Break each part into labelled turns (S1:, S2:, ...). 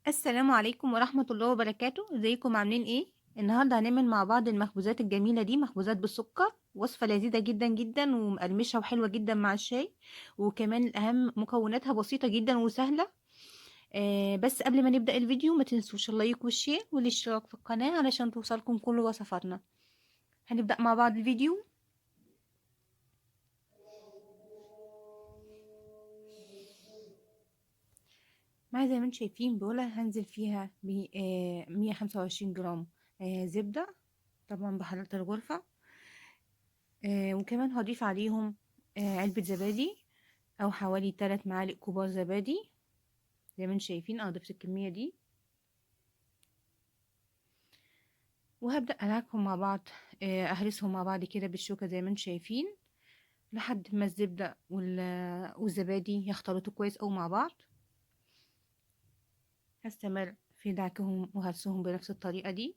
S1: السلام عليكم ورحمة الله وبركاته، ازيكم عاملين ايه؟ النهاردة هنعمل مع بعض المخبوزات الجميلة دي، مخبوزات بالسكر. وصفة لذيذة جدا جدا ومقرمشة وحلوة جدا مع الشاي. وكمان الأهم مكوناتها بسيطة جدا وسهلة. بس قبل ما نبدأ الفيديو ما تنسوش اللايك والشير والاشتراك في القناة علشان توصلكم كل وصفاتنا. هنبدأ مع بعض الفيديو. معايا زي ما انتم شايفين بولة هنزل فيها ب 125 جرام زبدة، طبعا بحرارة الغرفة. وكمان هضيف عليهم علبة زبادي أو حوالي 3 معالق كبار زبادي. زي ما انتم شايفين أنا ضفت الكمية دي، وهبدأ ألعبهم مع بعض. أهرسهم مع بعض كده بالشوكة زي ما انتم شايفين لحد ما الزبدة والزبادي يختلطوا كويس أوي مع بعض. هستمر في دعكهم وهرسهم بنفس الطريقة دي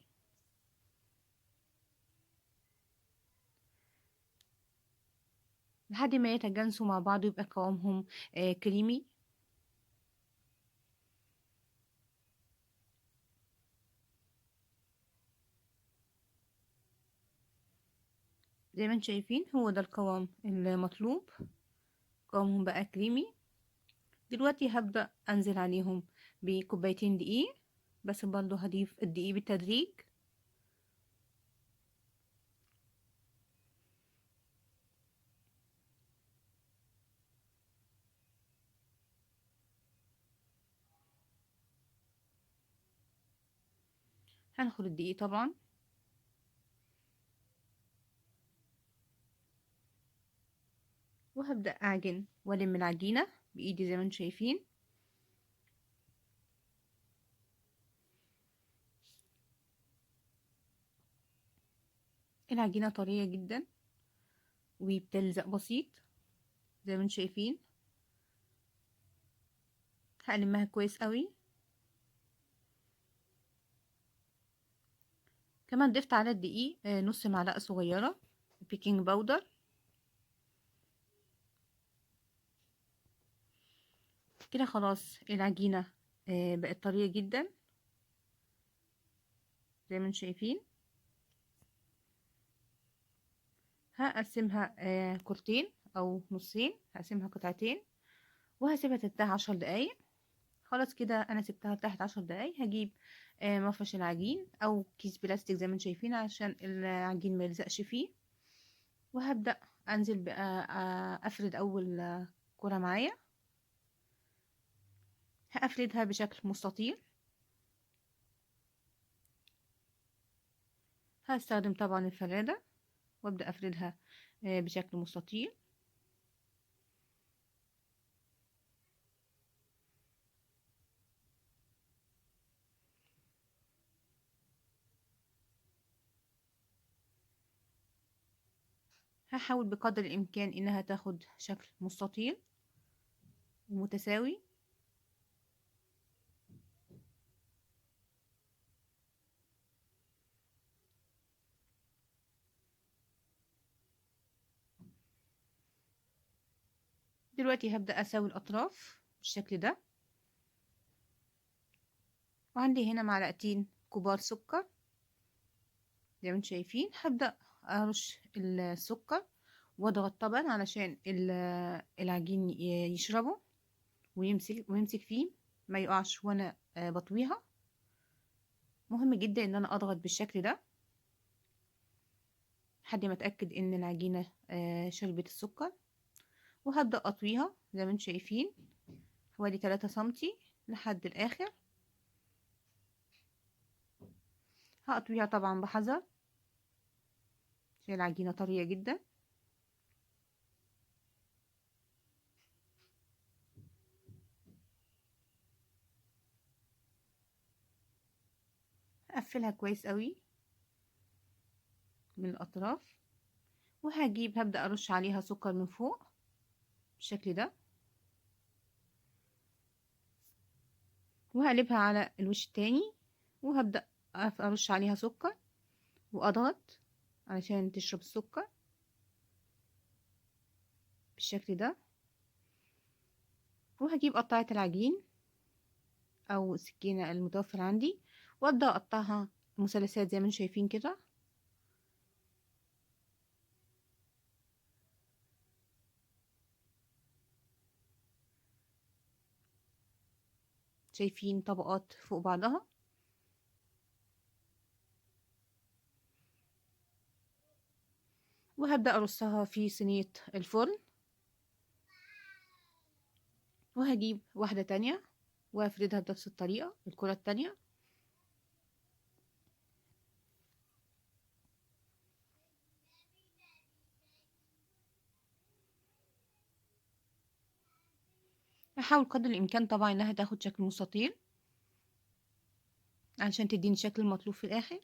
S1: لحد ما يتجانسوا مع بعض ويبقى قوامهم كريمي. زي ما انتم شايفين هو ده القوام المطلوب، قوامهم بقى كريمي. دلوقتي هبدأ أنزل عليهم بكوبايتين دقيق، بس برضو هضيف الدقيق بالتدريج. هنخل الدقيق طبعا، وهبدأ أعجن وألم العجينة بإيدي زي ما انتم شايفين. العجينة طرية جدا وبتلزق بسيط زي ما انتم شايفين. هقلمها كويس قوي. كمان ضفت على الدقيق نص معلقة صغيرة بيكنج باودر. كده خلاص العجينة بقت طرية جدا زي ما انتم شايفين. هقسمها كورتين أو نصين، هقسمها قطعتين وهسيبها ترتاح 10 دقايق. خلاص كده انا سبتها تحت 10 دقايق. هجيب مفرش العجين او كيس بلاستيك زي ما انتم شايفين عشان العجين ما يلزقش فيه. وهبدأ انزل بقى افرد اول كرة معايا. هافردها بشكل مستطيل. هستخدم طبعا الفرادة وابدأ افردها بشكل مستطيل. هحاول بقدر الامكان انها تاخد شكل مستطيل ومتساوي. دلوقتي هبدأ اسوي الاطراف بالشكل ده. وعندي هنا معلقتين كبار سكر زي ما انتم شايفين. هبدأ ارش السكر واضغط طبعا علشان العجين يشربه ويمسك فيه ما يقعش وانا بطويها. مهم جدا ان انا اضغط بالشكل ده لحد ما اتاكد ان العجينه شربت السكر. وهبدأ اطويها زي ما انتم شايفين حوالي 3 سنتي لحد الاخر. هقطويها طبعا بحذر عشان العجينه طريه جدا. هقفلها كويس قوي من الاطراف. هبدأ ارش عليها سكر من فوق بالشكل ده. وهقلبها على الوش التاني وهبدأ ارش عليها سكر واضغط علشان تشرب السكر بالشكل ده. وهجيب قطعة العجين او السكينة المتوفر عندي، وابدأ اقطعها مثلثات زي ما انتم شايفين كده. شايفين طبقات فوق بعضها. وهبدأ ارصها في صينية الفرن، وهجيب واحدة تانية وافردها بنفس الطريقة الكرة التانية. احاول قدر الامكان طبعا انها تاخد شكل مستطيل علشان تديني الشكل المطلوب في الاخر.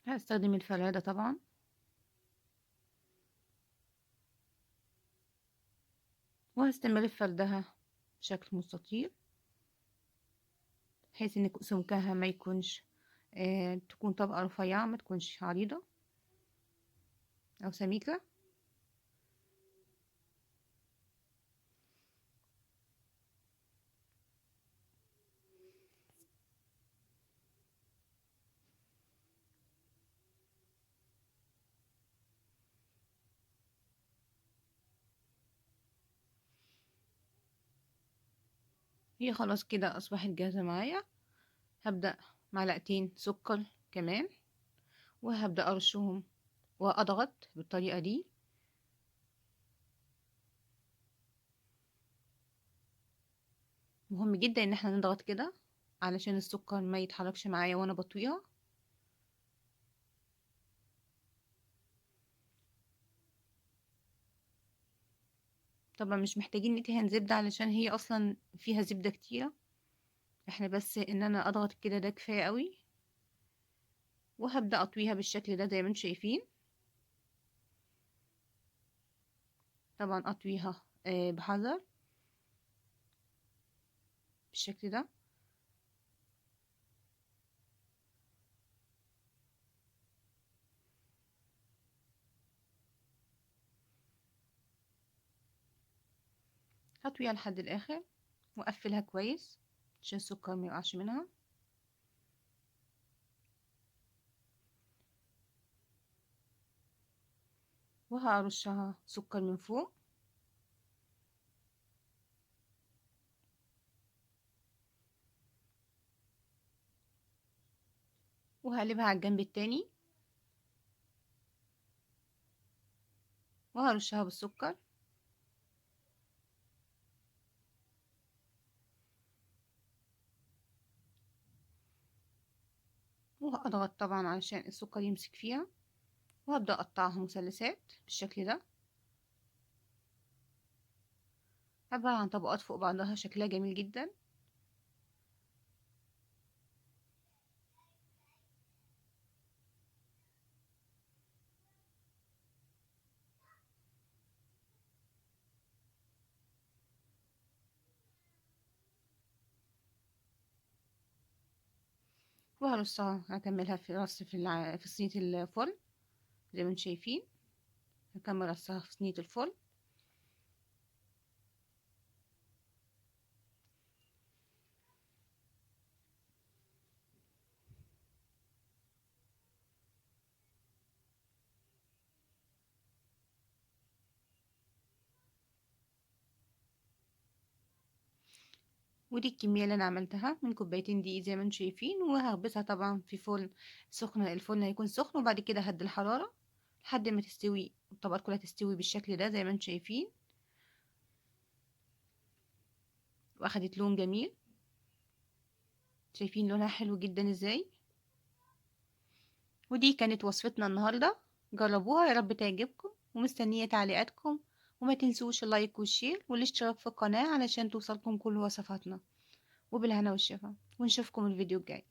S1: هستخدم الفرادة طبعا. وهستمر في فردها بشكل مستطيل، بحيث ان سمكها ما يكونش تكون طبقة رفيعة، ما تكونش عريضة او سميكة. هي خلاص كده اصبحت جاهزة معايا. هبدأ معلقتين سكر كمان، وهبدأ ارشهم واضغط بالطريقة دي. مهم جدا ان احنا نضغط كده علشان السكر ما يتحركش معايا وانا بطويها. طبعا مش محتاجين ندهن زبدة علشان هي اصلا فيها زبدة كتيرة، احنا بس ان انا اضغط كده ده كفاية قوي. وهبدأ اطويها بالشكل ده زي ما انتم شايفين. طبعا اطويها بحذر بالشكل ده. هطويها لحد الاخر واقفلها كويس عشان السكر ما يقعش منها. وهرشها سكر من فوق. وهقلبها على الجنب التاني وهرشها بالسكر. وهضغط طبعا علشان السكر يمسك فيها. وهبدأ اقطعها مثلثات بالشكل ده، عبارة عن طبقات فوق بعضها، شكلها جميل جدا. وهرصها هكملها في رص في صينية الفرن زي ما انتم شايفين. هكمل رصها في صينية الفرن. ودي الكمية اللي انا عملتها من كوبايتين دقيق زي ما انتم شايفين. وهخبزها طبعا في فرن سخن، الفرن هيكون سخن، وبعد كده هدي الحرارة لحد ما تستوي الطبقات كلها تستوي بالشكل ده زي ما انتم شايفين. واخدت لون جميل، شايفين لونها حلو جدا ازاي. ودي كانت وصفتنا النهاردة، جربوها يا رب تعجبكم، ومستنية تعليقاتكم. وما تنسوش اللايك والشير والاشتراك في القناة علشان توصلكم كل وصفاتنا. وبالهنا والشفا، ونشوفكم الفيديو الجاي.